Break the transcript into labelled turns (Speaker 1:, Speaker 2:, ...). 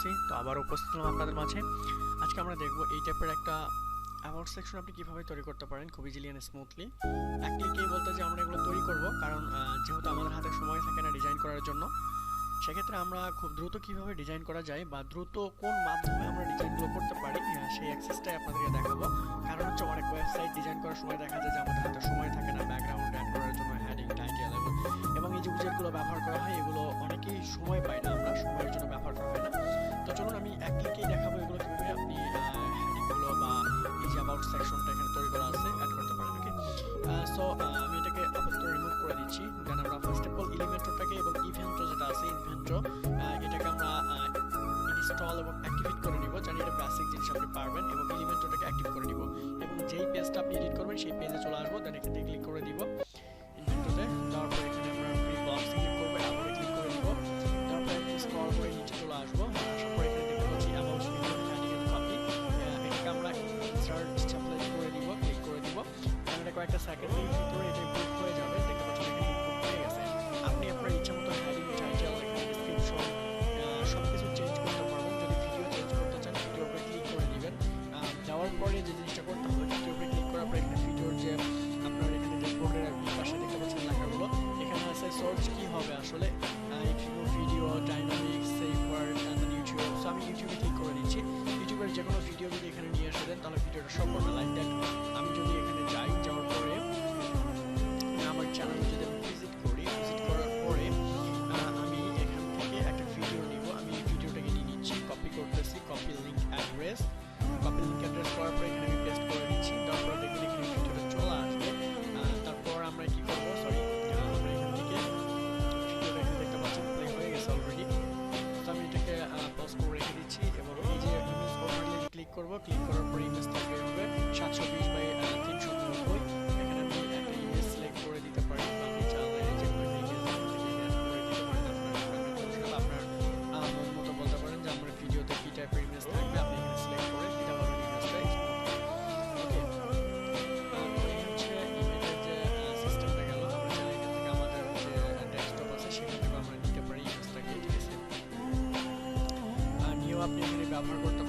Speaker 1: করছি। তো আবার উপস্থিত হলাম আপনাদের মাঝে। আজকে আমরা দেখব এই টাইপের একটা অ্যাবাউট সেকশন আপনি কিভাবে তৈরি করতে পারেন খুব ইজিলি এন্ড স্মুথলি। এক ক্লিকেই বলতে যে আমরা এগুলো তৈরি করব, কারণ যেহেতু আমাদের হাতে সময় থাকে না ডিজাইন করার জন্য, সেক্ষেত্রে আমরা খুব দ্রুত কিভাবে ডিজাইন করা যায় বা দ্রুত কোন মাধ্যমে আমরা ডিজাইনগুলো করতে পারি সেই অ্যাক্সেসটাই আপনাদেরকে দেখাবো। কারণ হচ্ছে অনেক ওয়েবসাইট ডিজাইন করার সময় দেখা যায় যে আমাদের হাতে সময় থাকে না ব্যাকগ্রাউন্ড অ্যাড করার জন্য, হেডিং, টাইটেল এবং এই যে উইজেটগুলো ব্যবহার করা হয় এগুলো অনেকেই সময় পায় না, আমরা সময়ের জন্য ব্যবহার করা হয় না। তো চলুন আমি এক ক্লিকেই দেখাবো এগুলো কিভাবে আপনি হেডিংগুলো বা এই যে অ্যাবাউট সেকশনটা এখানে তৈরি করা আছে অ্যাড করতে পারেন। ওকে, সো আমি এটাকে আপাতত রিমুভ করে দিচ্ছি। দেন আমরা ফার্স্ট অফ অল এলিমেন্টরটাকে এবং ইভেন্টর যেটা আছে ইনভেন্টর এটাকে আমরা ইনস্টল এবং অ্যাক্টিভেট করে নিব। জানি এটা বেসিক জিনিস আপনি পারবেন, এবং এলিমেন্টরটাকে অ্যাক্টিভ করে নিব এবং যেই পেজটা আপনি এডিট করবেন সেই পেজে চলে আসবো। দেন এখানে ক্লিক করে দিব ইনভেন্টরে, তারপর এখানে আমরা ফ্রি বক্স ক্লিক করব, আবার ক্লিক করে দিব, তারপর একটু স্ক্রল করে নিচে চলে আসবো। আসার পর এখানে দেখতে পাচ্ছি about video heading and copy, এটাকে আমরা ইনসার্ট টেমপ্লেট করে দিব, ক্লিক করে দিব। এটা কয়েকটা সেকেন্ডের ভিতরে এটা ইমপ্রুভ হয়ে যাবে। দেখতে পাচ্ছেন এখানে ইমপ্রুভ হয়ে গেছে। আপনি আপনার ইচ্ছা মতো হেডিং, টাইটেল, ডেসক্রিপশন সবকিছু চেঞ্জ করতে পারবেন। যদি ভিডিও চেঞ্জ করতে চান ভিডিওর উপরে ক্লিক করে দিবেন। যাওয়ার পরে যে জিনিসটা করতে হবে, ভিডিওর উপরে ক্লিক করার পরে এখানে ভিডিওর যে আপনার এখানে যে বোর্ডের পাশে দেখতে পাচ্ছেন লেখাগুলো, এখানে আছে সোর্স কি হবে আসলে, video, dynamics, save word and YouTube. So আমি ইউটিউবে ক্লিক করে দিচ্ছি। ইউটিউবের যে কোনো ভিডিও যদি এখানে নিয়ে এসে দেন তাহলে ভিডিওটা সম্পূর্ণ লাইক দেন। আমি যদি এখানে যাই, যাওয়ার পরে আমার চ্যানেলে যদি আমি ভিজিট করি, ভিজিট করার পরে আমি এখান থেকে একটা ভিডিও নিব। আমি এই ভিডিওটাকে নিয়ে নিচ্ছি, কপি করতেছি, কপি লিঙ্ক অ্যাড্রেস করার পরে এখানে আমি পেস্ট করে দিচ্ছি। তারপর দেখুন এখানে ভিডিওটা চলে আসবে। তারপর আমরা কি করব, সরি আমরা এখান থেকে ভিডিওটা এখানে দেখতে পাচ্ছেন প্লে হয়ে গেছে অলরেডি। তো আমি এটাকে পজ করে রেখে দিচ্ছি এবং এই যে ইমেজ ওভারলে ক্লিক করব, ক্লিক করার পরে ইমেজটা বের হবে 720 বাই 390। এখানে আমি একটা ইমেজ সিলেক্ট করে দিতে পারি, আপনি চাইলে যে কোনো ইমেজ এখান থেকে অ্যাড করে দিতে পারেন। আপনার মন মতো বলতে পারেন যে আমার ভিডিওতে কি টাইপের ইমেজ থাকবে, আপনি এখানে সিলেক্ট করে দিতে পারবেন ইমেজটা। ওকে, তো এই হচ্ছে ইমেজের যে সিস্টেমটা গেল। আমরা চাইলে এখান থেকে আমাদের যে ডেস্কটপ আছে সেখান থেকে আমরা নিতে পারি ইমেজটাকে, ঠিক আছে। নিয়েও আপনি এখানে ব্যবহার করতে